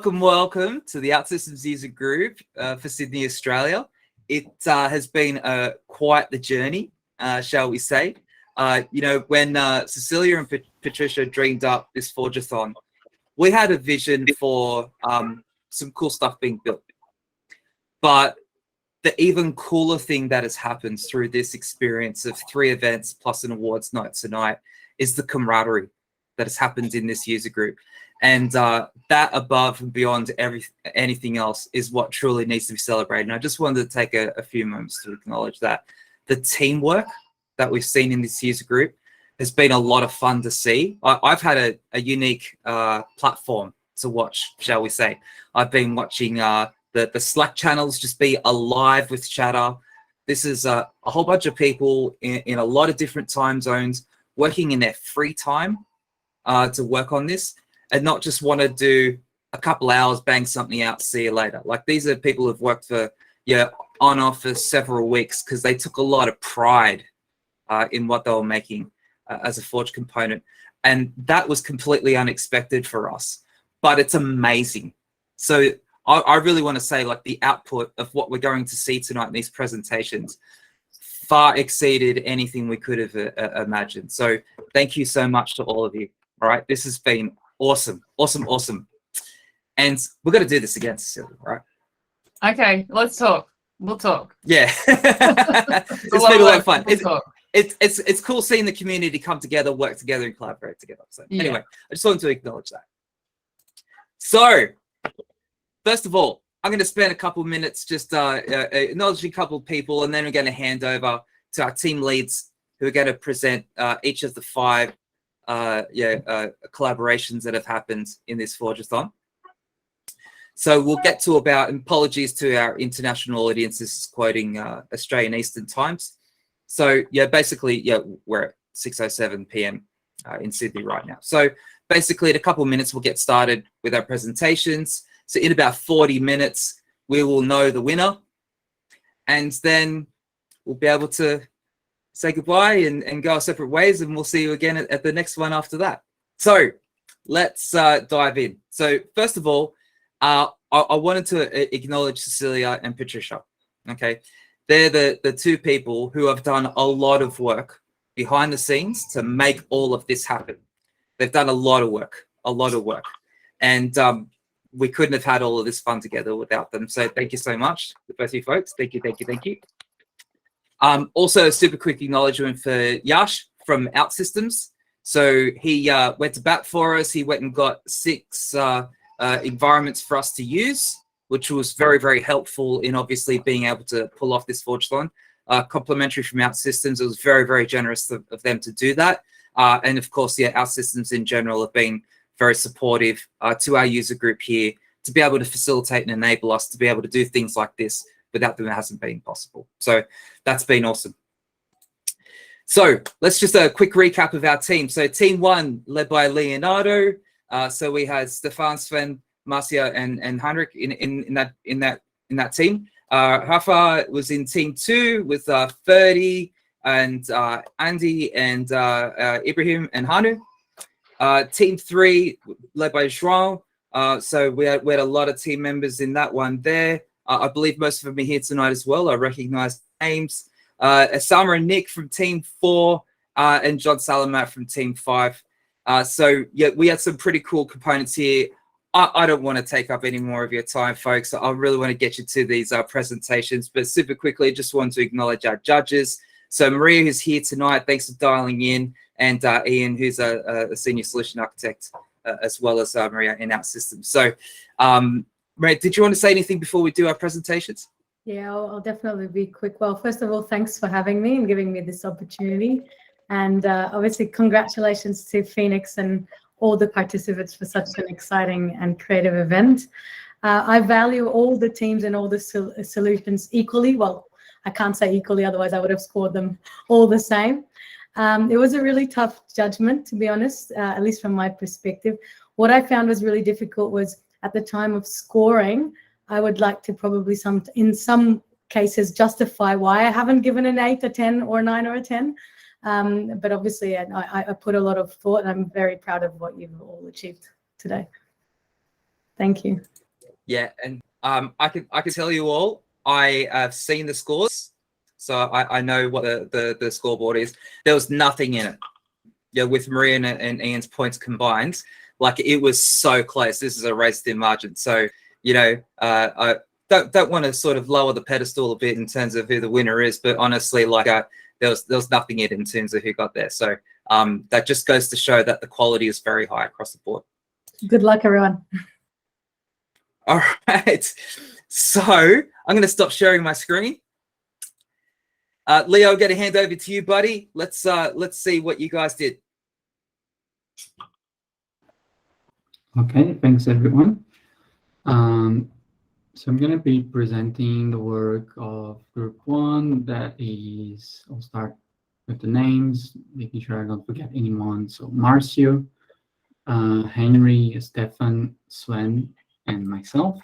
Welcome to the OutSystems user group for Sydney, Australia. It has been quite the journey, shall we say. When Cecilia and Patricia dreamed up this Forge-athon, we had a vision for some cool stuff being built. But the even cooler thing that has happened through this experience of 3 events plus an awards night tonight is the camaraderie that has happened in this user group. And that above and beyond anything else is what truly needs to be celebrated. And I just wanted to take a few moments to acknowledge that. The teamwork that we've seen in this user group has been a lot of fun to see. I've had a unique platform to watch, shall we say. I've been watching the Slack channels just be alive with chatter. This is a whole bunch of people in a lot of different time zones working in their free time to work on this. And not just want to do a couple hours, bang something out, see you later. Like, these are people who've worked for, on off for several weeks because they took a lot of pride in what they were making as a Forge component. And that was completely unexpected for us, but it's amazing. So I really want to say, like, the output of what we're going to see tonight in these presentations far exceeded anything we could have imagined. So thank you so much to all of you. All right, this has been awesome. And we're going to do this again, Cecilia, right? Okay, let's talk. We'll talk. Yeah. It's been a lot of fun. It's cool seeing the community come together, work together, and collaborate together. So anyway, I just wanted to acknowledge that. So first of all, I'm going to spend a couple of minutes just acknowledging a couple of people, and then we're going to hand over to our team leads who are going to present each of the 5 collaborations that have happened in this Forge-athon. So we'll get to about, and apologies to our international audience, this is quoting Australian Eastern Times. So basically, we're at 6:07 p.m. In Sydney right now. So basically, in a couple of minutes, we'll get started with our presentations. So in about 40 minutes, we will know the winner, and then we'll be able to say goodbye and go our separate ways, and we'll see you again at the next one after that. So let's dive in. So first of all, I wanted to acknowledge Cecilia and Patricia. Okay, they're the 2 people who have done a lot of work behind the scenes to make all of this happen. They've done a lot of work, and we couldn't have had all of this fun together without them. So thank you so much, both of you folks. Thank you. Also, a super quick acknowledgement for Yash from OutSystems. So he went to bat for us. He went and got 6 environments for us to use, which was very, very helpful in obviously being able to pull off this Forge-athon. Complimentary from OutSystems. It was very, very generous of them to do that. And of course, OutSystems in general have been very supportive to our user group here to be able to facilitate and enable us to be able to do things like this. Without them, it hasn't been possible. So that's been awesome. So let's just a quick recap of our team. So team 1, led by Leonardo. So we had Stefan, Sven, Marcia, and Heinrich in that team. Rafa was in team 2 with Ferdi and Andy and Ibrahim and Hanu. Team 3, led by João. So we had a lot of team members in that one there. I believe most of them are here tonight as well. I recognize names. Osama and Nick from Team 4 and John Salamat from Team 5. So we had some pretty cool components here. I don't want to take up any more of your time, folks. I really want to get you to these presentations. But super quickly, just want to acknowledge our judges. So Maria, who's here tonight, thanks for dialing in. And Ian, who's a senior solution architect, as well as Maria in OutSystems. So Maria, did you want to say anything before we do our presentations? Yeah, I'll definitely be quick. Well, first of all, thanks for having me and giving me this opportunity. And obviously, congratulations to Phoenix and all the participants for such an exciting and creative event. I value all the teams and all the solutions equally. Well, I can't say equally, otherwise I would have scored them all the same. It was a really tough judgment, to be honest, at least from my perspective. What I found was really difficult was at the time of scoring, I would like to probably in some cases justify why I haven't given an 8, a 10, or a 9, or a 10. But obviously, I put a lot of thought, and I'm very proud of what you've all achieved today. Thank you. Yeah, and I can tell you all, I have seen the scores, so I know what the scoreboard is. There was nothing in it. Yeah, with Maria and Ian's points combined, like it was so close. This is a race thin margin. So I don't want to sort of lower the pedestal a bit in terms of who the winner is, but honestly, like there was nothing in terms of who got there. So that just goes to show that the quality is very high across the board. Good luck, everyone. All right, so I'm going to stop sharing my screen. Leo, get a hand over to you, buddy. Let's see what you guys did. Okay, thanks everyone. So I'm going to be presenting the work of group 1. That is, I'll start with the names, making sure I don't forget anyone. So Marcio, Henry, Stefan, Sven, and myself.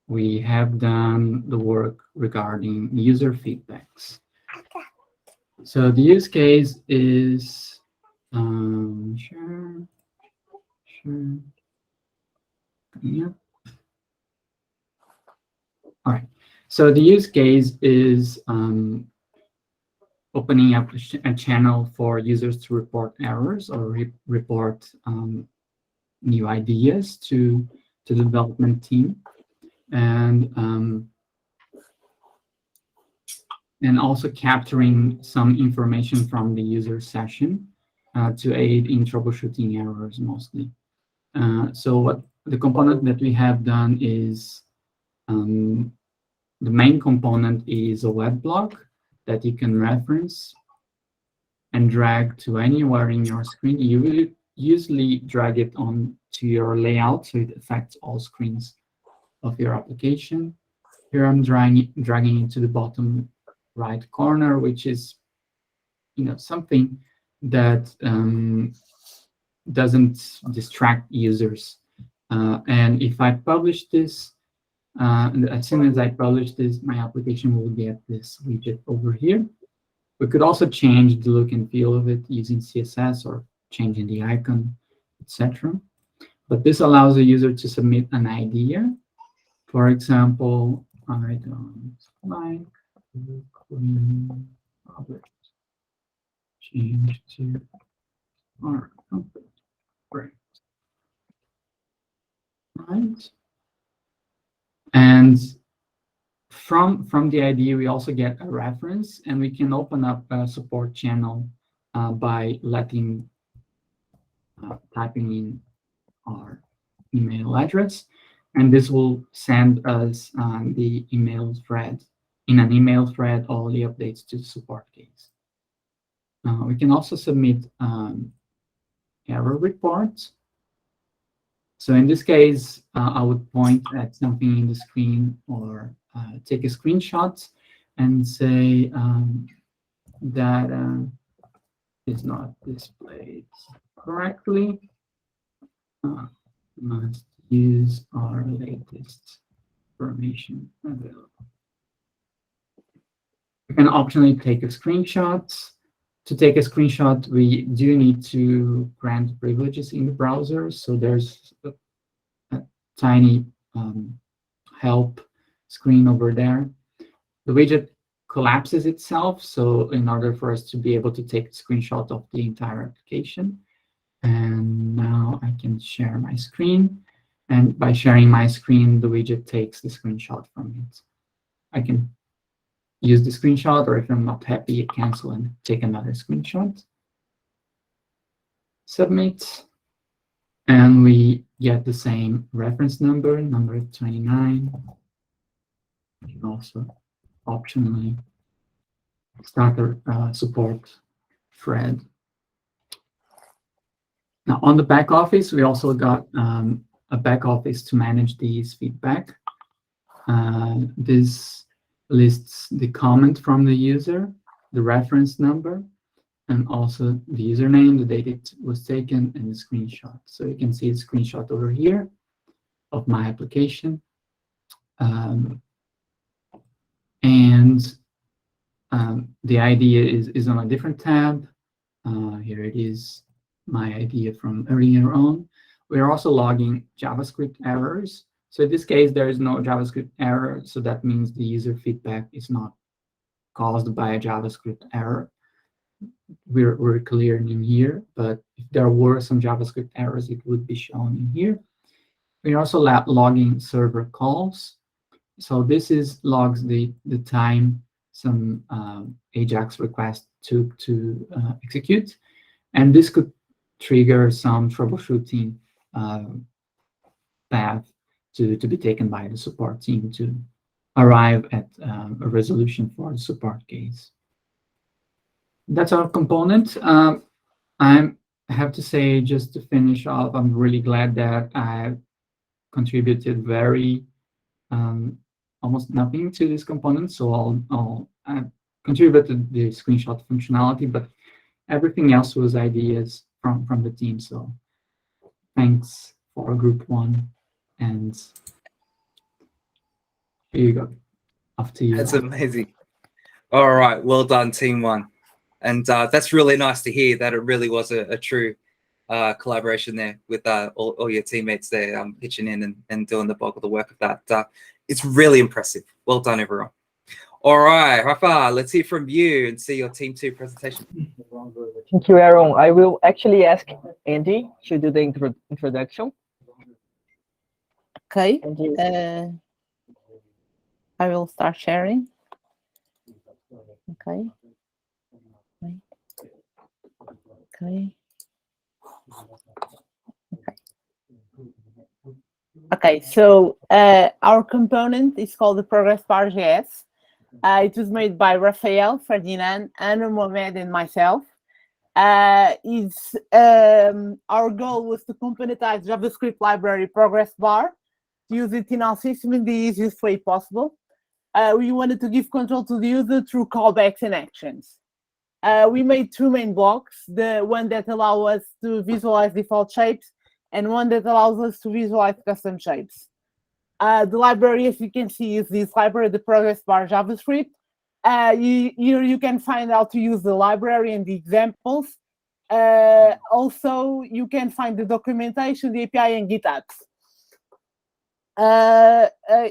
We have done the work regarding user feedbacks. So the use case is, sure. Yeah. All right. So the use case is opening up a channel for users to report errors or report new ideas to the development team, and also capturing some information from the user session to aid in troubleshooting errors mostly. So what the component that we have done is, the main component is a web block that you can reference and drag to anywhere in your screen. You will usually drag it on to your layout so it affects all screens of your application. Here I'm dragging it to the bottom right corner, which is something that doesn't distract users. And if I publish this, as soon as I publish this, my application will get this widget over here. We could also change the look and feel of it using CSS or changing the icon, etc. But this allows the user to submit an idea. For example, I don't like the Queen Robert. Change to our company. Great. Right. And from the idea, we also get a reference, and we can open up a support channel by typing in our email address, and this will send us the email thread. In an email thread, all the updates to the support case. We can also submit error reports. So in this case, I would point at something in the screen or take a screenshot and say data is not displayed correctly. Must use our latest information available. You can optionally take a screenshot. To take a screenshot, we do need to grant privileges in the browser. So there's a tiny help screen over there. The widget collapses itself. So in order for us to be able to take a screenshot of the entire application. And now I can share my screen. And by sharing my screen, the widget takes the screenshot from it. I can use the screenshot, or if I'm not happy, cancel and take another screenshot. Submit. And we get the same reference number 29. You can also optionally start a support thread. Now, on the back office, we also got a back office to manage these feedback. This lists the comment from the user, the reference number, and also the username, the date it was taken, and the screenshot. So you can see the screenshot over here of my application. The idea is on a different tab. Here it is, my idea from earlier on. We're also logging JavaScript errors. So in this case, there is no JavaScript error. So that means the user feedback is not caused by a JavaScript error. We're clear in here, but if there were some JavaScript errors, it would be shown in here. We're also logging server calls. So this logs the time some AJAX request took to execute. And this could trigger some troubleshooting path to be taken by the support team to arrive at a resolution for the support case. That's our component. I have to say, just to finish off, I'm really glad that I contributed almost nothing to this component. So I contributed the screenshot functionality, but everything else was ideas from the team. So thanks for group one, and here you go. Off to you. That's amazing. All right, well done, team one. And that's really nice to hear that it really was a true collaboration there with all your teammates there pitching in and doing the bulk of the work of that. It's really impressive. Well done, everyone. All right, Rafa, let's hear from you and see your team two presentation. Thank you, Aaron. I will actually ask Andy to do the introduction. Okay. Andy. I will start sharing. Okay. Okay. Okay, so our component is called the Progress Bar JS. It was made by Rafael, Ferdinand, Anna, Mohamed, and myself. Our goal was to componentize JavaScript library Progress Bar, to use it in our system in the easiest way possible. We wanted to give control to the user through callbacks and actions. We made two main blocks, the one that allows us to visualize default shapes and one that allows us to visualize custom shapes. The library, as you can see, is this library, the Progress Bar JavaScript. You can find how to use the library and the examples. Also, you can find the documentation, the API, and GitHubs.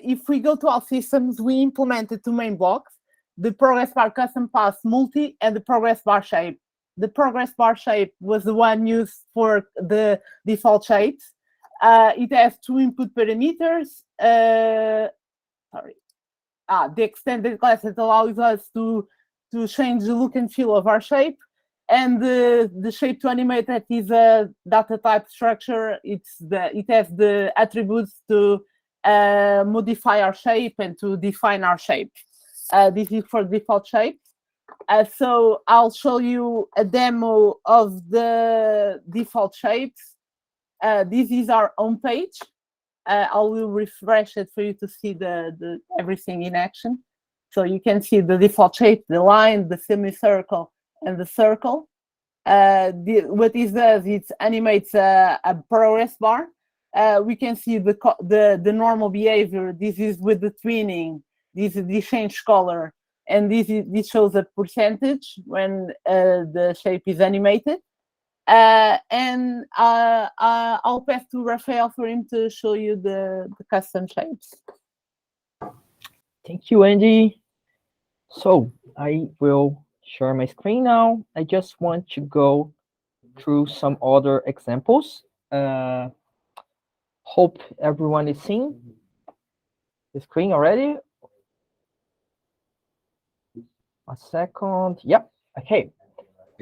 If we go to our systems, we implemented two main blocks, the Progress Bar Custom Path Multi and the Progress Bar Shape. The Progress Bar Shape was the one used for the default shapes. It has two input parameters. The extended class that allows us to change the look and feel of our shape, and the shape to animate that is a data type structure. It has the attributes to modify our shape and to define our shape. This is for default shapes. So I'll show you a demo of the default shapes. This is our home page. I will refresh it for you to see the everything in action. So you can see the default shape, the line, the semicircle, and the circle. What this does, it animates a progress bar. We can see the normal behavior. This is with the twinning. This is the change color, and this shows a percentage when the shape is animated. And I'll pass to Rafael for him to show you the custom shapes. Thank you, Andy. So I will share my screen now. I just want to go through some other examples. Hope everyone is seeing the screen already. A second. Yep. Okay.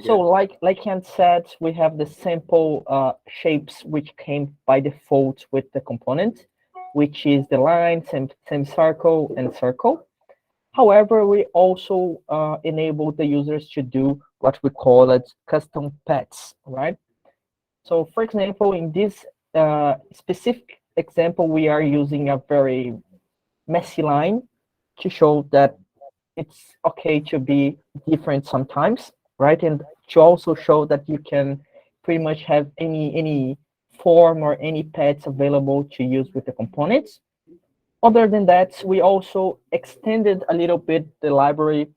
So like Ken said, we have the sample shapes which came by default with the component, which is the line, semicircle, and circle. However, we also enable the users to do what we call it custom paths, right? So for example, in this specific example, we are using a very messy line to show that it's okay to be different sometimes, right? And to also show that you can pretty much have any form or any paths available to use with the components. Other than that, we also extended a little bit the library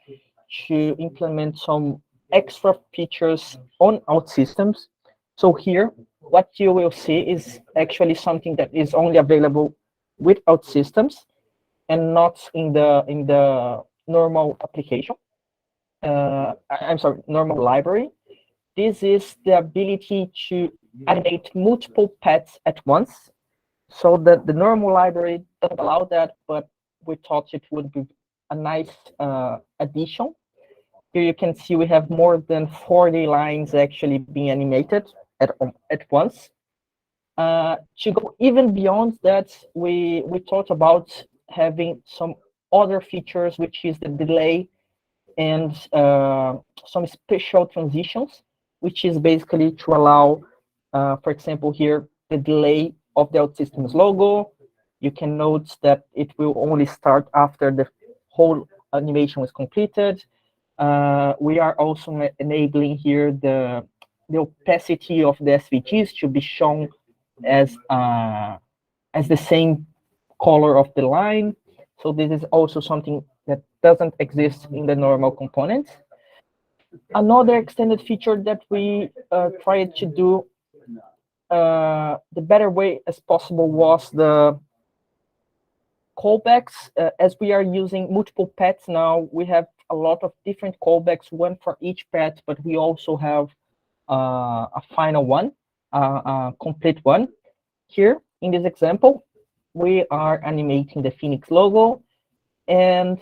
to implement some extra features on our systems. So here what you will see is actually something that is only available with OutSystems and not in the normal application. I'm sorry, normal library. This is the ability to animate multiple paths at once. So that the normal library doesn't allow that, but we thought it would be a nice addition. Here you can see we have more than 40 lines actually being animated at once. To go even beyond that, we thought about having some other features, which is the delay and some special transitions, which is basically to allow, for example, here, the delay of the OutSystems logo. You can note that it will only start after the whole animation was completed. We are also enabling here the opacity of the SVGs to be shown as the same color of the line. So this is also something that doesn't exist in the normal components. Another extended feature that we tried to do the better way as possible was the callbacks. As we are using multiple paths now, we have a lot of different callbacks, one for each path, but we also have a final one, a complete one. Here, in this example, we are animating the Phoenix logo, and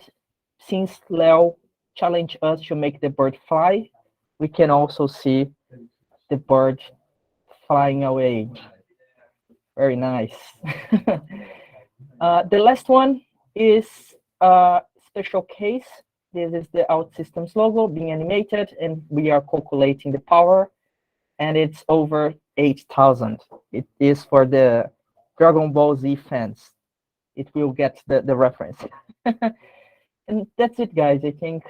since Leo challenged us to make the bird fly, we can also see the bird flying away. Very nice. The last one is a special case. This is the OutSystems logo being animated, and we are calculating the power, and it's over 8,000. It is for the Dragon Ball Z fans. It will get the reference. And that's it, guys. I think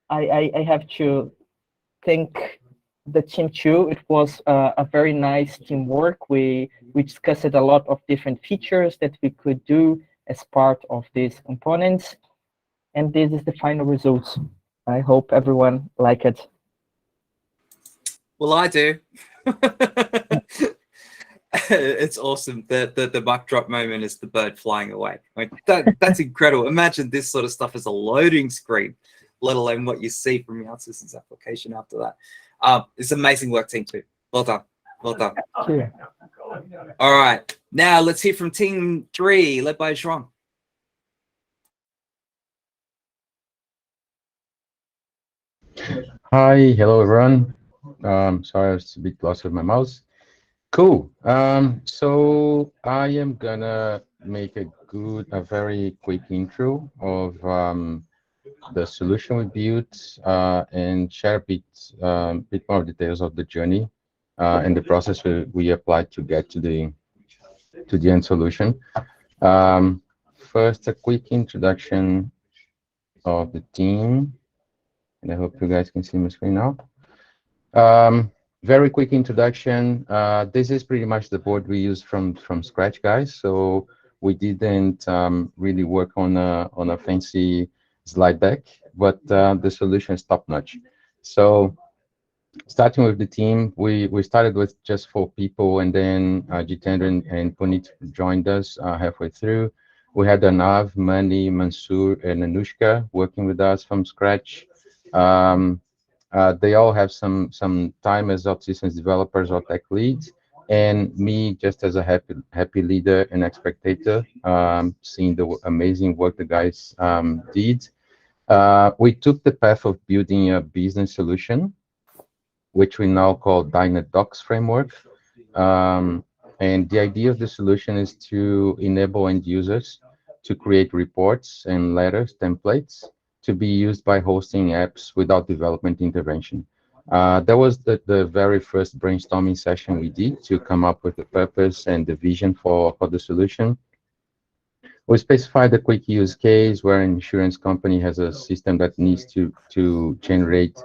I have to thank the team too. It was a very nice teamwork. We discussed a lot of different features that we could do as part of these components. And this is the final results. I hope everyone like it. Well, I do. It's awesome. The mic drop moment is the bird flying away. I mean, that's incredible. Imagine this sort of stuff as a loading screen, let alone what you see from the OutSystems application after that. It's amazing work, team two. Well done. Well done. Sure. All right. Now let's hear from team three, led by João. Hi, hello everyone. Sorry, I was a bit lost with my mouse. Cool. So I am gonna make a very quick intro of the solution we built and share a bit more details of the journey and the process we applied to get to the end solution. First, a quick introduction of the team, and I hope you guys can see my screen now. Very quick introduction. This is pretty much the board we use from scratch, guys. So we didn't really work on a fancy slide deck, but the solution is top notch. So starting with the team, we started with just 4 people, and then Jitendra and Puneet joined us halfway through. We had Arnav, Mani, Mansoor, and Anushka working with us from scratch. They all have some time as OutSystems developers or tech leads, and me just as a happy leader and spectator, seeing the amazing work the guys did. We took the path of building a business solution, which we now call DynaDocs framework. And the idea of the solution is to enable end users to create reports and letters templates to be used by hosting apps without development intervention. That was the very first brainstorming session we did to come up with the purpose and the vision for the solution. We specified a quick use case where an insurance company has a system that needs to generate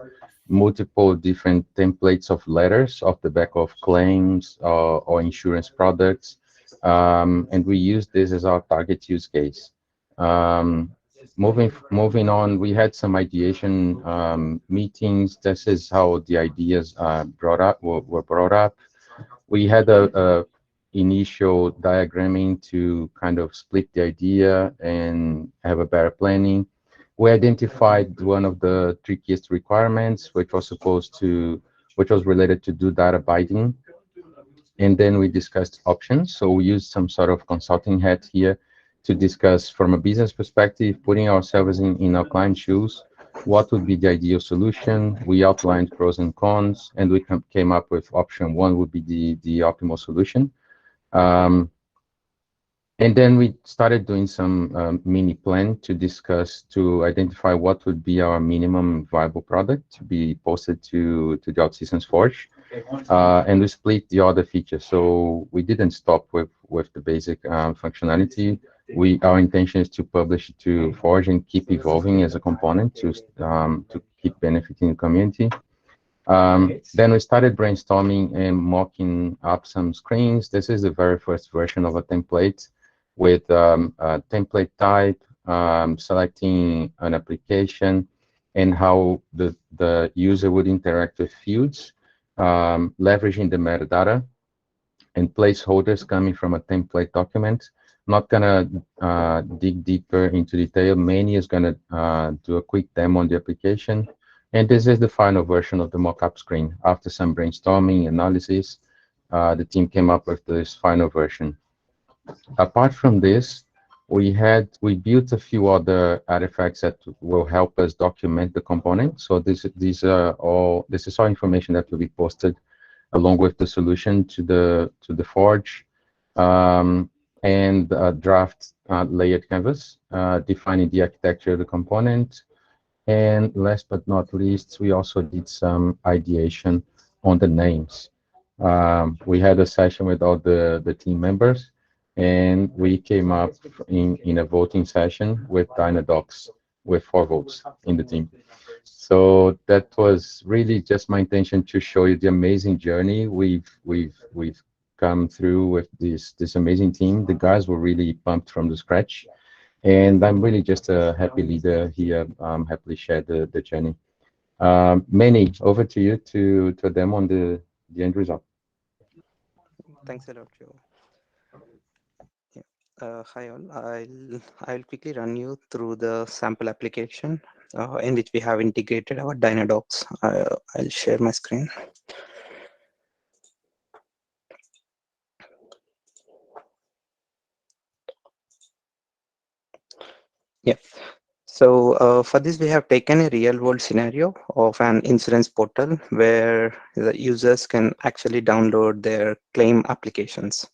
multiple different templates of letters off the back of claims or insurance products. And we use this as our target use case. Moving on, we had some ideation meetings. This is how the ideas were brought up. We had a initial diagramming to kind of split the idea and have a better planning. We identified one of the trickiest requirements, which was related to do data binding. And then we discussed options. So we used some sort of consulting hat here to discuss from a business perspective, putting ourselves in our client shoes, what would be the ideal solution. We outlined pros and cons, and we came up with option one would be the optimal solution. And then we started doing some mini plan to discuss, to identify what would be our minimum viable product to be posted to the OutSystems Forge. And we split the other features. So we didn't stop with the basic functionality. Our intention is to publish it to Forge and keep evolving as a component to keep benefiting the community. Then we started brainstorming and mocking up some screens. This is the very first version of a template with a template type, selecting an application, and how the user would interact with fields, leveraging the metadata and placeholders coming from a template document. Not gonna dig deeper into detail. Manny is gonna do a quick demo on the application. And this is the final version of the mock-up screen. After some brainstorming analysis, the team came up with this final version. Apart from this, we built a few other artifacts that will help us document the component. So this is all information that will be posted along with the solution to the Forge, and a draft layered canvas defining the architecture of the component. And last but not least, we also did some ideation on the names. We had a session with all the team members, and we came up in a voting session with Dynadocs with 4 votes in the team. So that was really just my intention to show you the amazing journey we've come through with this amazing team. The guys were really pumped from the scratch, and I'm really just a happy leader here. Happily share the journey. Manny, over to you to demo on the end result. Thanks a lot, Joe. Hi all. I'll quickly run you through the sample application in which we have integrated our Dynadocs. I'll share my screen. Yeah. So for this, we have taken a real world scenario of an insurance portal where the users can actually download their claim applications.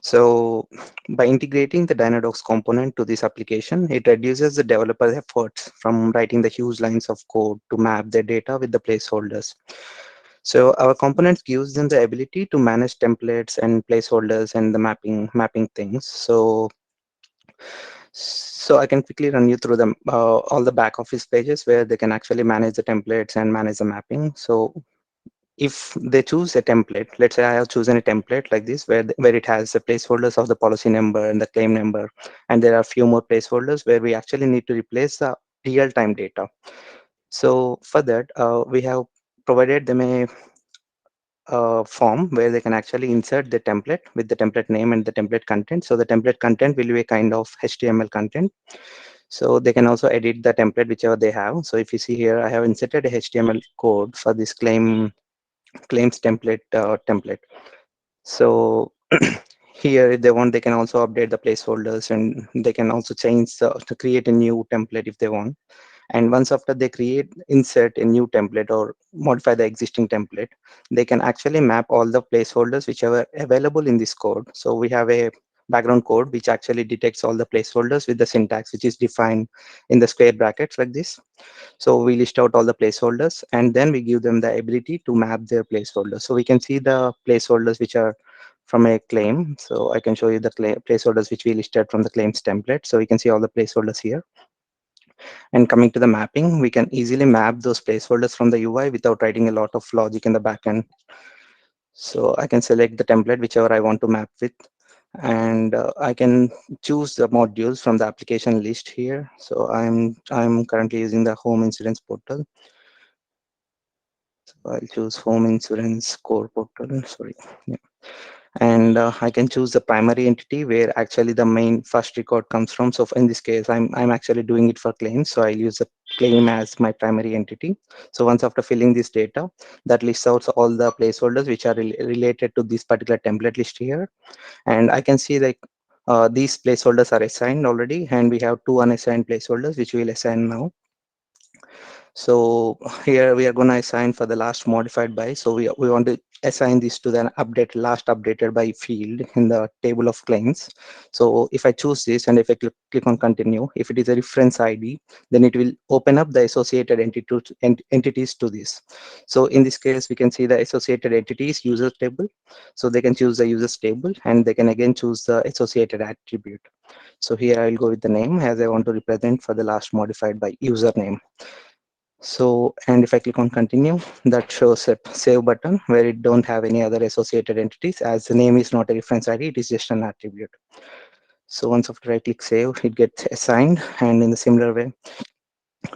So by integrating the Dynadocs component to this application, it reduces the developer efforts from writing the huge lines of code to map their data with the placeholders. So our components gives them the ability to manage templates and placeholders and the mapping things. So I can quickly run you through them, all the back office pages where they can actually manage the templates and manage the mapping. So if they choose a template, let's say I have chosen a template like this, where it has the placeholders of the policy number and the claim number, and there are a few more placeholders where we actually need to replace the real-time data. So for that, we have provided them a form where they can actually insert the template with the template name and the template content. So the template content will be a kind of HTML content. So they can also edit the template whichever they have. So if you see here, I have inserted a HTML code for this claims template. So here, if they want, they can also update the placeholders, and they can also change to create a new template if they want. And once after they insert a new template or modify the existing template, they can actually map all the placeholders which are available in this code. So we have a background code which actually detects all the placeholders with the syntax which is defined in the square brackets like this. So we list out all the placeholders, and then we give them the ability to map their placeholders. So we can see the placeholders which are from a claim. So I can show you the placeholders which we listed from the claims template. So we can see all the placeholders here. And coming to the mapping, we can easily map those placeholders from the UI without writing a lot of logic in the backend. So I can select the template whichever I want to map with, and I can choose the modules from the application list here. So I'm currently using the home insurance portal. So I'll choose home insurance core portal. Sorry. Yeah. And I can choose the primary entity where actually the main first record comes from. So in this case, I'm actually doing it for claims. So I'll use the claim as my primary entity. So once after filling this data, that lists out all the placeholders which are related to this particular template list here. And I can see like these placeholders are assigned already, and we have 2 unassigned placeholders which we'll assign now. So here we are going to assign for the last modified by. So we want to assign this to the last updated by field in the table of claims. So if I choose this and if I click on continue, if it is a reference ID, then it will open up the associated entities to this. So in this case, we can see the associated entities user table. So they can choose the users table, and they can again choose the associated attribute. So here I'll go with the name as I want to represent for the last modified by username. So, and if I click on continue, that shows a save button where it don't have any other associated entities, as the name is not a reference ID, it is just an attribute. So once after I click save, it gets assigned. And in the similar way,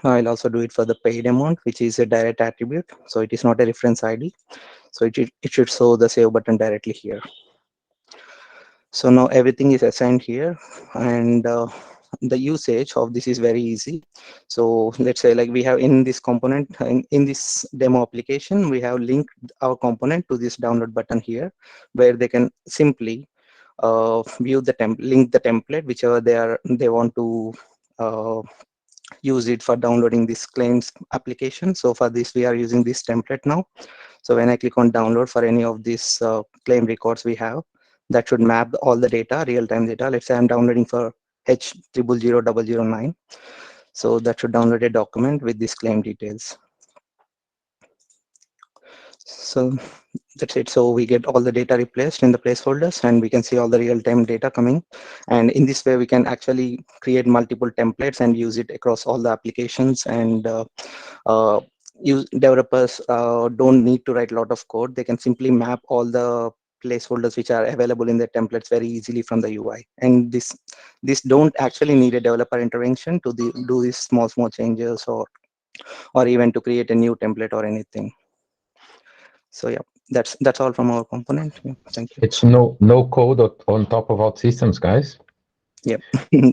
I'll also do it for the paid amount, which is a direct attribute. So it is not a reference ID. So it should show the save button directly here. So now everything is assigned here, and the usage of this is very easy. So let's say like we have in this component, in this demo application, we have linked our component to this download button here, where they can simply view the link the template, whichever they want to use it for downloading this claims application. So for this, we are using this template now. So when I click on download for any of these claim records we have, that should map all the data, real-time data. Let's say I'm downloading for H000009. So that should download a document with these claim details. So that's it. So we get all the data replaced in the placeholders, and we can see all the real-time data coming. And in this way, we can actually create multiple templates and use it across all the applications. And developers don't need to write a lot of code. They can simply map all the placeholders which are available in the templates very easily from the UI. And this don't actually need a developer intervention to do these small changes, or even to create a new template or anything. So yeah, that's all from our component. Yeah, thank you. It's no code on top of OutSystems, guys. Yep,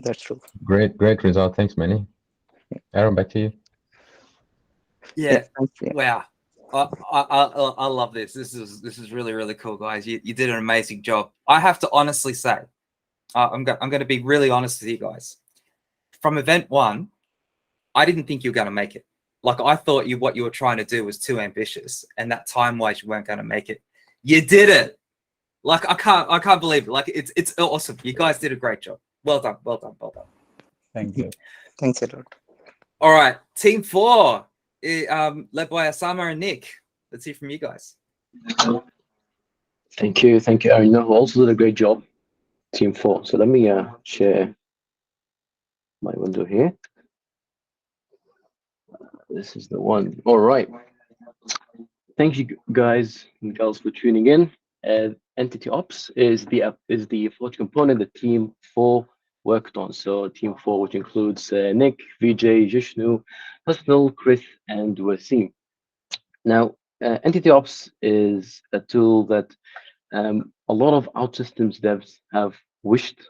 that's true. Great result. Thanks, Manny. Aaron, back to you. Yeah. Yeah. Wow. I love this. This is really cool, guys. You did an amazing job. I have to honestly say, I'm going to be really honest with you guys. From event 1, I didn't think you were going to make it. Like, I thought what you were trying to do was too ambitious, and that time-wise you weren't going to make it. You did it. Like, I can't believe it. Like, it's awesome. You guys did a great job. Well done. Thank you. Thanks a lot. All right, team 4, led by Osama and Nick. Let's hear from you guys. Thank you, Aaron. You also did a great job, team 4. So let me share my window here. This is the one. All right. Thank you, guys and girls, for tuning in. Entity Ops is the Forge component that Team 4 worked on. So Team 4, which includes Nick, Vijay, Jishnu, Husnul, Chris, and Wasim. Now, Entity Ops is a tool that a lot of OutSystems devs have wished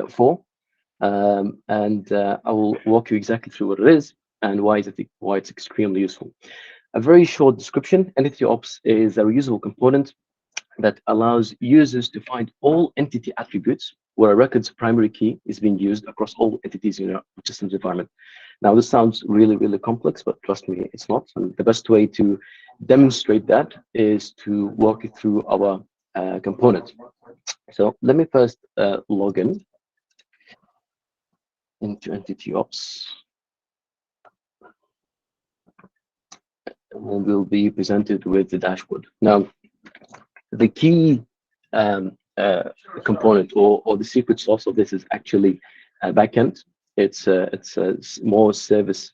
for, and I will walk you exactly through what it is and why it's extremely useful. A very short description: Entity Ops is a reusable component that allows users to find all entity attributes where a record's primary key is being used across all entities in your systems environment. Now, this sounds really complex, but trust me, it's not. And the best way to demonstrate that is to walk you through our component. So let me first log in into Entity Ops. And we'll be presented with the dashboard. Now, the key component or the secret sauce of this is actually backend. It's a more service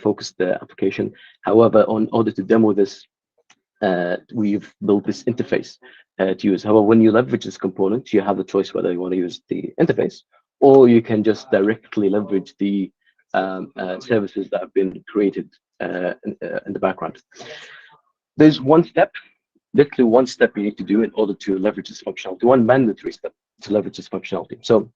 focused application. However, in order to demo this, we've built this interface to use. However, when you leverage this component, you have the choice whether you want to use the interface, or you can just directly leverage the services that have been created in the background. There's one step literally one step you need to do in order to leverage this functionality, one mandatory step to leverage this functionality. So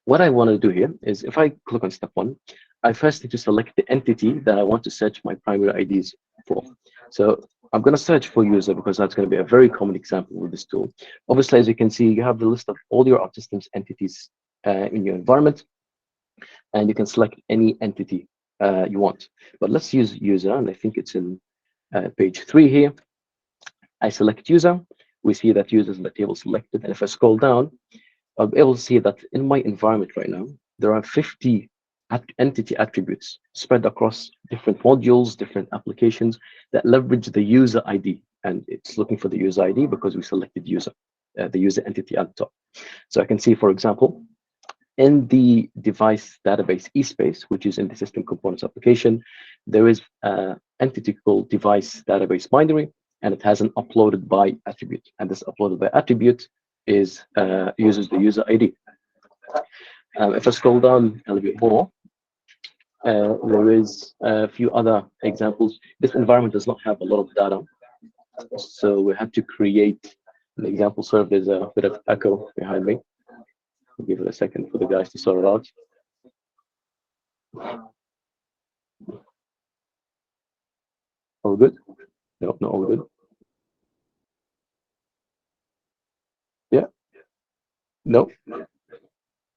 what I want to do here is, if I click on step 1, I first need to select the entity that I want to search my primary IDs for. So I'm going to search for user because that's going to be a very common example with this tool. Obviously, as you can see, you have the list of all your OutSystems entities in your environment, and you can select any entity you want. But let's use user, and I think it's in page 3 here. I select user. We see that user is in the table selected, and if I scroll down, I'll be able to see that in my environment right now, there are 50 entity attributes spread across different modules, different applications that leverage the user ID. And it's looking for the user ID because we selected user, the user entity at the top. So I can see, for example, in the device database eSpace, which is in the system components application, there is an entity called device database binary, and it has an uploaded by attribute. And this uploaded by attribute is uses the user ID. If I scroll down a little bit more, there is a few other examples. This environment does not have a lot of data, so we have to create an example. Sorry if there's a bit of echo behind me. I'll give it a second for the guys to sort it out. All good? No, not all good. Yeah. No.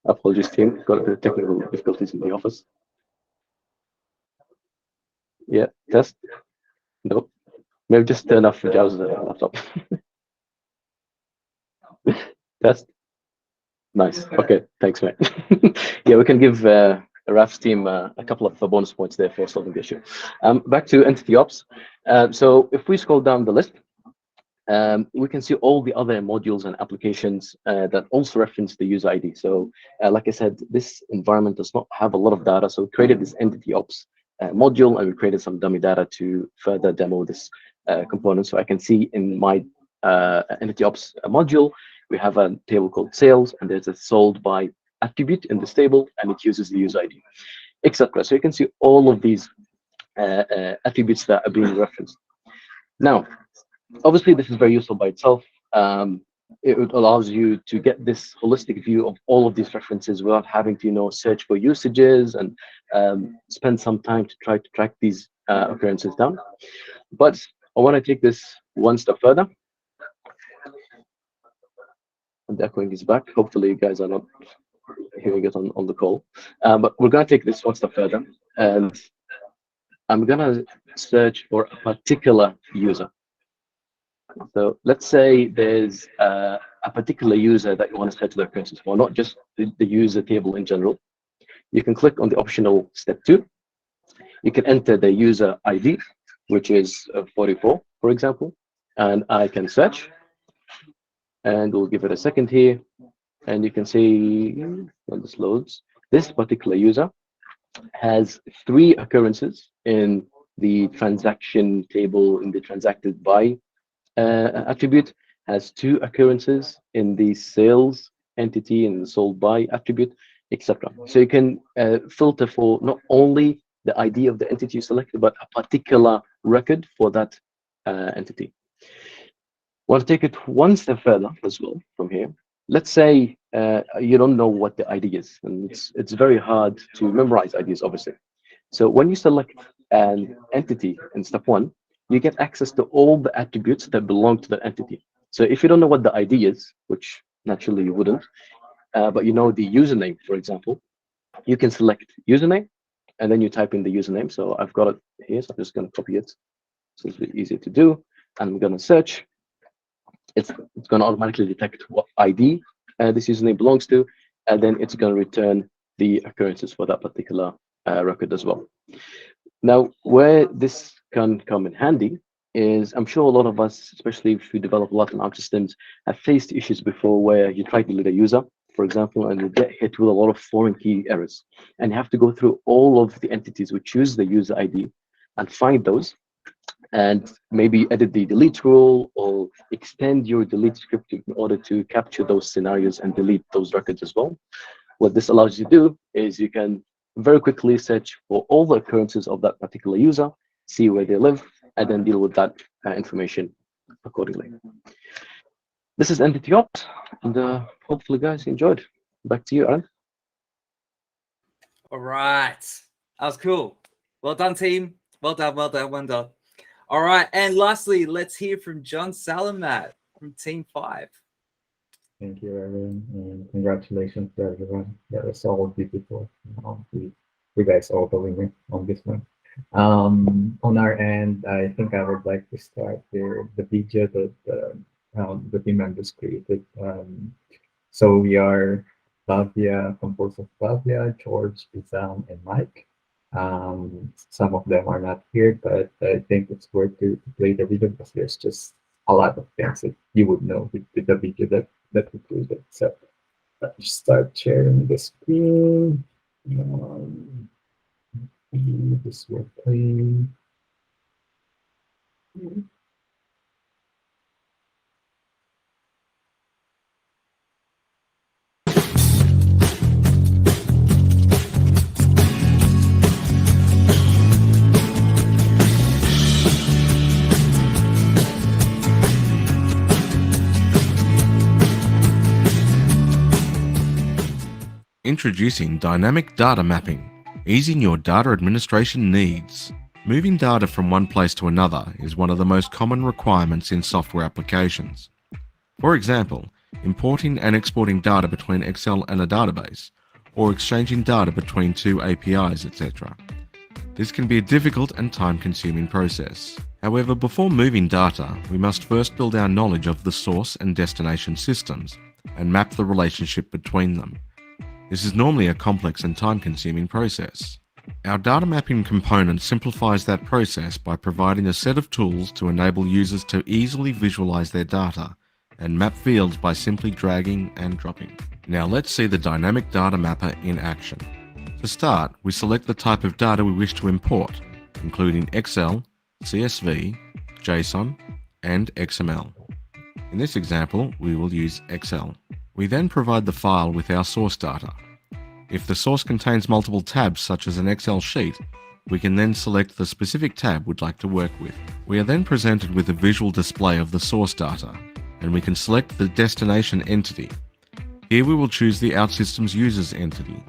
Apologies, team. Got a bit of technical difficulties in the office. Yeah. Test. Nope. Maybe just turn off the browser laptop. Test. Nice. Okay. Thanks, mate. Yeah, we can give Raf's team a couple of bonus points there for solving the issue. Back to entity ops. So if we scroll down the list, we can see all the other modules and applications that also reference the user ID. So like I said, this environment does not have a lot of data. So we created this entity ops module, and we created some dummy data to further demo this component. So I can see in my entity ops module, we have a table called sales, and there's a sold by attribute in this table, and it uses the user ID, etc. So you can see all of these attributes that are being referenced. Now, obviously, this is very useful by itself. It allows you to get this holistic view of all of these references without having to, search for usages and spend some time to try to track these occurrences down. But I want to take this one step further. And the echoing is back. Hopefully, you guys are not hearing it on the call. But we're going to take this one step further, and I'm going to search for a particular user. So let's say there's a particular user that you want to set to the occurrences for, not just the user table in general. You can click on the optional step 2. You can enter the user ID, which is 44, for example, and I can search. And we'll give it a second here. And you can see when this loads, this particular user has 3 occurrences in the transaction table in the transacted by attribute, has 2 occurrences in the sales entity and the sold by attribute, etc. So you can filter for not only the ID of the entity you selected, but a particular record for that entity. Want to take it one step further as well from here. Let's say you don't know what the ID is, and it's very hard to memorize IDs, obviously. So when you select an entity in step 1, you get access to all the attributes that belong to the entity. So if you don't know what the ID is, which naturally you wouldn't, but you know the username, for example, you can select username, and then you type in the username. So I've got it here, so I'm just going to copy it. So it's really easy to do. And I'm going to search. It's going to automatically detect what ID this username belongs to, and then it's going to return the occurrences for that particular record as well. Now, where this can come in handy is, I'm sure a lot of us, especially if you develop a lot in OutSystems, have faced issues before where you try to delete a user, for example, and you get hit with a lot of foreign key errors. And you have to go through all of the entities which use the user ID and find those, and maybe edit the delete rule or extend your delete script in order to capture those scenarios and delete those records as well. What this allows you to do is you can very quickly search for all the occurrences of that particular user, see where they live, and then deal with that information accordingly. This is Entity Ops, and hopefully, guys, you enjoyed. Back to you, Aaron. All right. That was cool. Well done, team. Well done, well done, well done. All right. And lastly, let's hear from John Salamat from Team 5. Thank you, Aaron, and congratulations to everyone. That was all beautiful. You guys all going on this one. On our end, I think I would like to start with the video that the team members created. So we are Flavia, composed of Flavia, George, Izam, and Mike. Some of them are not here, but I think it's worth to play the video because there's just a lot of things that you would know with the video that we created. So let's start sharing the screen. This will play. Introducing Dynamic Data Mapping, easing your data administration needs. Moving data from one place to another is one of the most common requirements in software applications. For example, importing and exporting data between Excel and a database, or exchanging data between two APIs, etc. This can be a difficult and time-consuming process. However, before moving data, we must first build our knowledge of the source and destination systems, and map the relationship between them. This is normally a complex and time-consuming process. Our data mapping component simplifies that process by providing a set of tools to enable users to easily visualize their data and map fields by simply dragging and dropping. Now let's see the Dynamic Data Mapper in action. To start, we select the type of data we wish to import, including Excel, CSV, JSON, and XML. In this example, we will use Excel. We then provide the file with our source data. If the source contains multiple tabs, such as an Excel sheet, we can then select the specific tab we'd like to work with. We are then presented with a visual display of the source data, and we can select the destination entity. Here we will choose the OutSystems users entity.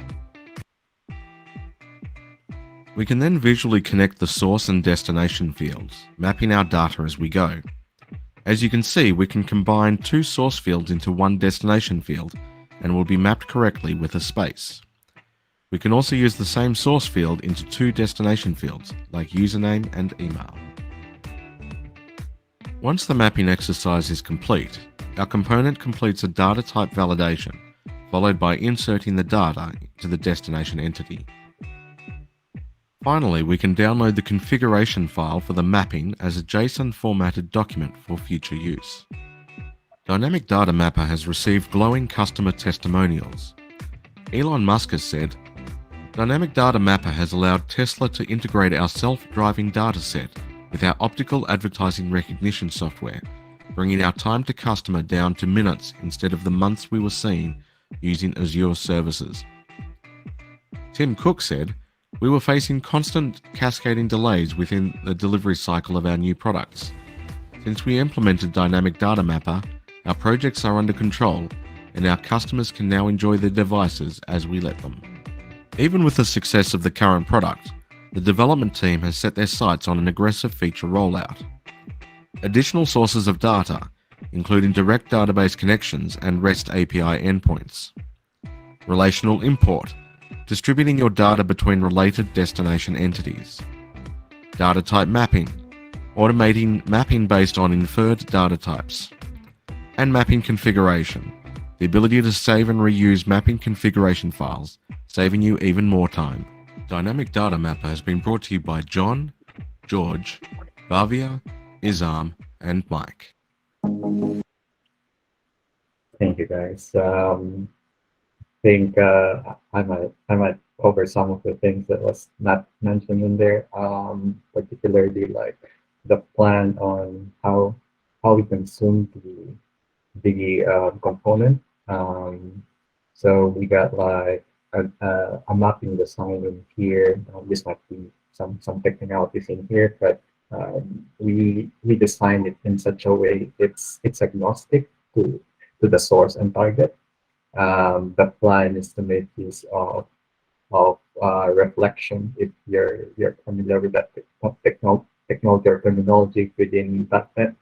We can then visually connect the source and destination fields, mapping our data as we go. As you can see, we can combine two source fields into one destination field and will be mapped correctly with a space. We can also use the same source field into two destination fields, like username and email. Once the mapping exercise is complete, our component completes a data type validation, followed by inserting the data to the destination entity. Finally, we can download the configuration file for the mapping as a JSON formatted document for future use. Dynamic Data Mapper has received glowing customer testimonials. Elon Musk has said, "Dynamic Data Mapper has allowed Tesla to integrate our self-driving dataset with our optical advertising recognition software, bringing our time to customer down to minutes instead of the months we were seeing using Azure services." Tim Cook said, "We were facing constant cascading delays within the delivery cycle of our new products. Since we implemented Dynamic Data Mapper, our projects are under control and our customers can now enjoy their devices as we let them." Even with the success of the current product, the development team has set their sights on an aggressive feature rollout. Additional sources of data, including direct database connections and REST API endpoints. Relational import, distributing your data between related destination entities. Data type mapping, automating mapping based on inferred data types. And mapping configuration, the ability to save and reuse mapping configuration files, saving you even more time. Dynamic Data Mapper has been brought to you by John, George, Bhavia, Izam, and Mike. Thank you, guys. Think I might cover some of the things that was not mentioned in there, particularly like the plan on how we consume the component. So we got like a mapping design in here. This might be some technicalities in here, but we design it in such a way it's agnostic to the source and target. The plan is to make use of reflection, if you're familiar with that technology or terminology within .NET,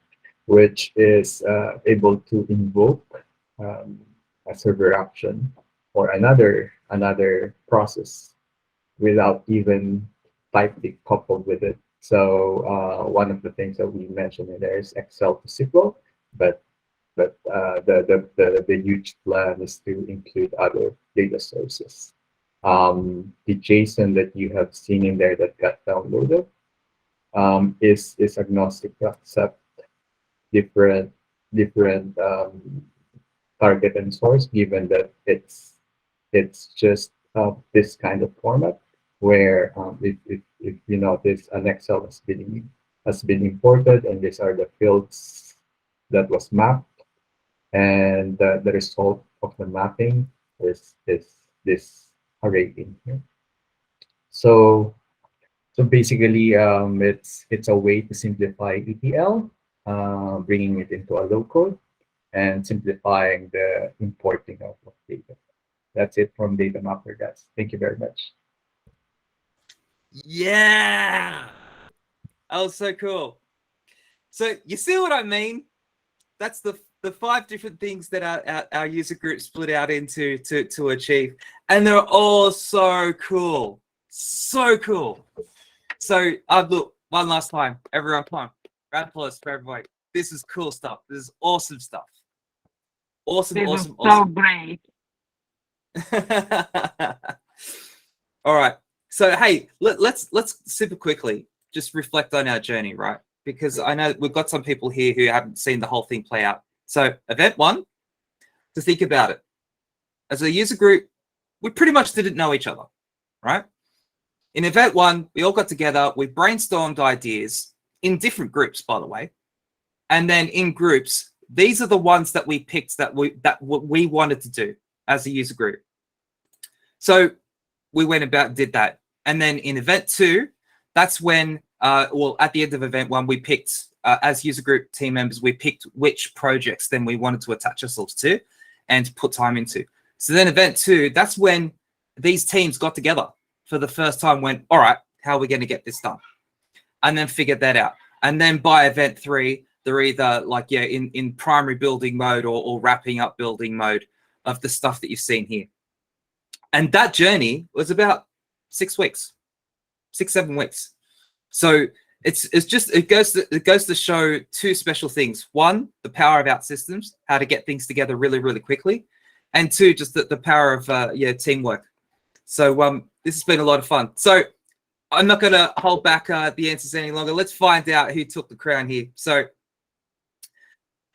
which is able to invoke a server action or another process without even tightly coupled with it. So one of the things that we mentioned in there is Excel to SQL, but the huge plan is to include other data sources. The JSON that you have seen in there that got downloaded is agnostic to accept different target and source, given that it's just this kind of format where if you notice, an Excel has been imported, and these are the fields that was mapped, and the result of the mapping is this array in here. So basically, it's a way to simplify ETL, bringing it into a low code, and simplifying the importing of data. That's it from Data Mapper, guys. Thank you very much. Yeah, that was so cool. So you see what I mean? That's the 5 different things that our user group split out into to achieve, and they're all so cool, so cool. So look, one last time, everyone, come on, round of applause for everybody. This is cool stuff. This is awesome stuff. Awesome, This awesome, is awesome. so great. All right. So hey, let's super quickly just reflect on our journey, right? Because I know we've got some people here who haven't seen the whole thing play out. So event 1, to think about it. As a user group, we pretty much didn't know each other, right? In event 1, we all got together, we brainstormed ideas in different groups, by the way. And then in groups, these are the ones that we picked that we wanted to do as a user group. So we went about and did that. And then in event 2, that's when, well, at the end of event 1, we picked, as user group team members, we picked which projects then we wanted to attach ourselves to and put time into. So then event 2, that's when these teams got together for the first time, went, all right, how are we going to get this done? And then figured that out. And then by event 3, they're either like, yeah, in primary building mode or wrapping up building mode of the stuff that you've seen here. And that journey was about 6 weeks, 6-7 weeks. So it goes to show 2 special things. 1, the power of OutSystems, how to get things together really, really quickly. And 2, just the power of teamwork. So this has been a lot of fun. So I'm not going to hold back the answers any longer. Let's find out who took the crown here. So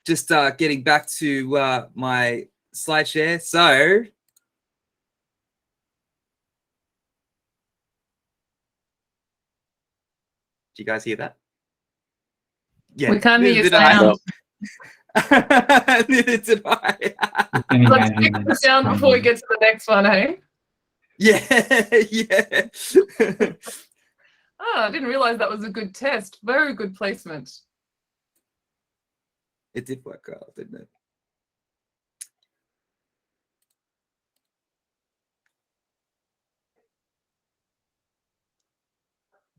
just getting back to my slide share. So do you guys hear that? Yeah, We can't hear you did I? sound. Neither did I. Let's fix the sound before we get to the next one, hey? Yeah, yeah. Oh, I didn't realize that was a good test. Very good placement. It did work out, didn't it?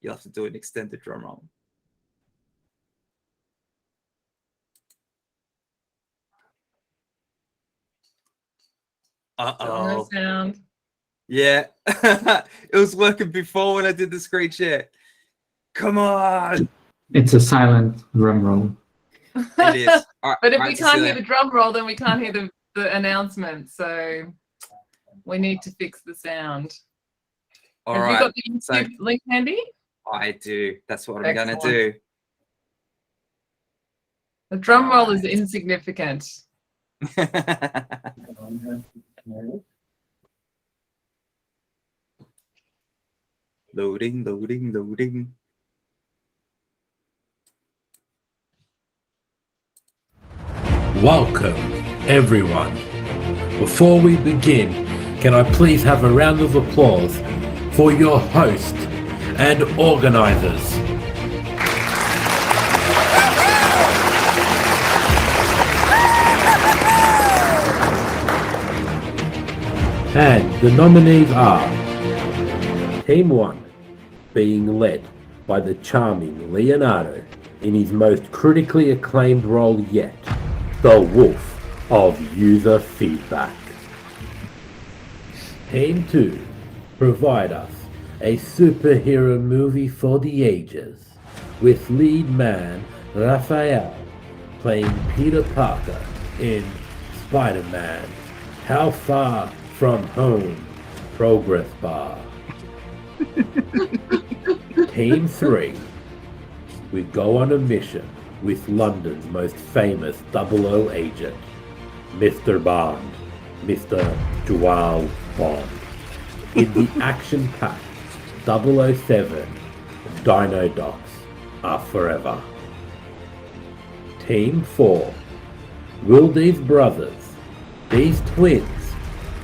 You'll have to do an extended drum roll. Uh-oh. Sound. Yeah. It was working before when I did the screen share. Come on. It's a silent drum roll. It is. All right, But if all we right, can't so hear the drum roll, then we can't hear the announcement. So we need to fix the sound. all Have right. you got the YouTube link handy? I do. That's what I'm going to Excellent. do. The drum roll is insignificant. Loading, loading, loading. Welcome, everyone. Before we begin, can I please have a round of applause for your host and organizers? And the nominees are Team 1, being led by the charming Leonardo in his most critically acclaimed role yet, the Wolf of User Feedback. Team 2 provide us a superhero movie for the ages, with lead man Raphael playing Peter Parker in Spider-Man How Far From Home Progress Bar. Team 3, we go on a mission with London's most famous 00 agent, Mr. Bond, Mr. Joel Bond, in the action-packed 007 Dino Docs Are Forever. Team 4, will these brothers, these twins,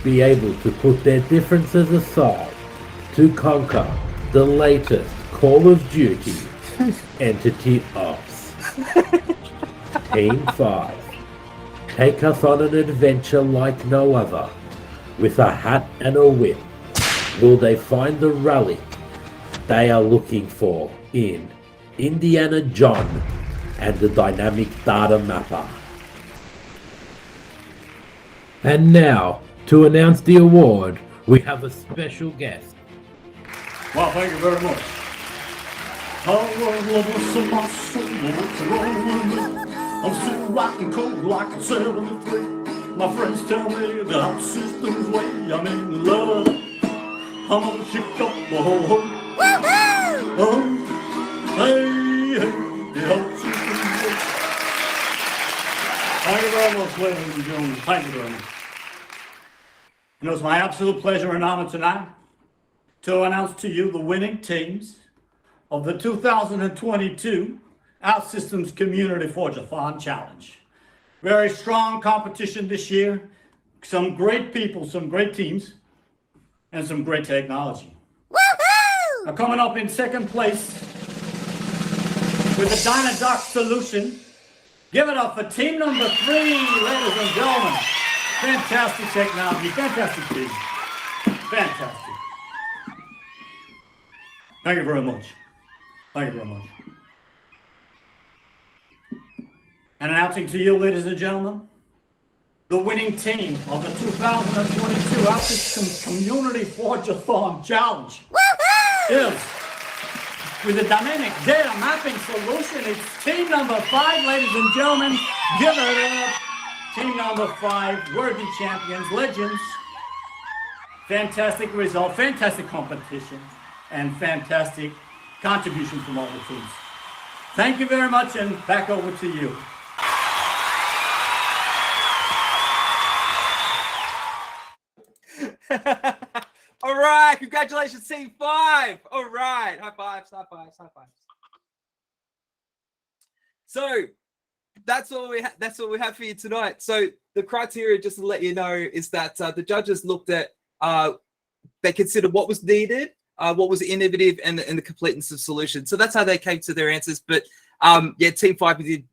be able to put their differences aside to conquer the latest Call of Duty Entity Ops? Team 5, take us on an adventure like no other. With a hat and a whip, will they find the relic they are looking for in Indiana John and the Dynamic Data Mapper? And now, to announce the award, we have a special guest. Well, thank you very much. I'm still rocking cold like a 73. My friends tell me the house system's way. I'm in love. I'm gonna shake up the whole hey, the house system's way. Thank you very much, ladies and gentlemen. Thank you very much. You know, it's my absolute pleasure and honor tonight to announce to you the winning teams of the 2022 OutSystems Community Forge-athon Challenge. Very strong competition this year. Some great people, some great teams, and some great technology. Now, coming up in second place with the Dynadoc solution, give it up for team number 3, ladies and gentlemen. Fantastic technology, fantastic team, fantastic. Thank you very much. Thank you very much. And announcing to you, ladies and gentlemen, the winning team of the 2022 OutSystems Community Forge-athon Challenge is, with the dynamic data mapping solution, it's team number 5, ladies and gentlemen. Give it up. Team number 5, worthy champions, legends. Fantastic result, fantastic competition, and fantastic contribution from all the teams. Thank you very much, and back over to you. All right, congratulations, Team 5. All right, high fives, high fives, high fives. So that's all we have for you tonight. So the criteria, just to let you know, is that the judges looked at they considered what was needed, what was innovative, and the completeness of solutions. So that's how they came to their answers. But yeah, Team 5 did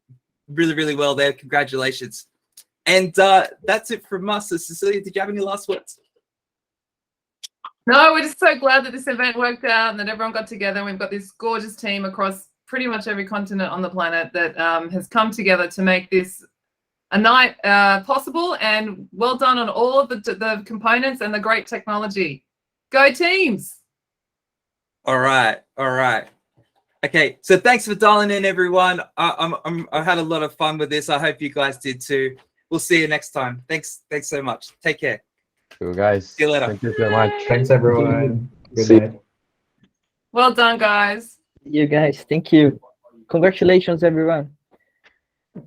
really, really well there. Congratulations. And that's it from us. So Cecilia, did you have any last words? No, we're just so glad that this event worked out and that everyone got together. And we've got this gorgeous team across pretty much every continent on the planet that has come together to make this a night possible. And well done on all of the components and the great technology. Go teams! All right, all right. Okay, so thanks for dialing in, everyone. I had a lot of fun with this. I hope you guys did too. We'll see you next time. Thanks so much. Take care. Cool, guys. See you later. Thank you so much. Thanks, everyone. Good See you. night. Well done, guys. You guys, thank you. Congratulations, everyone.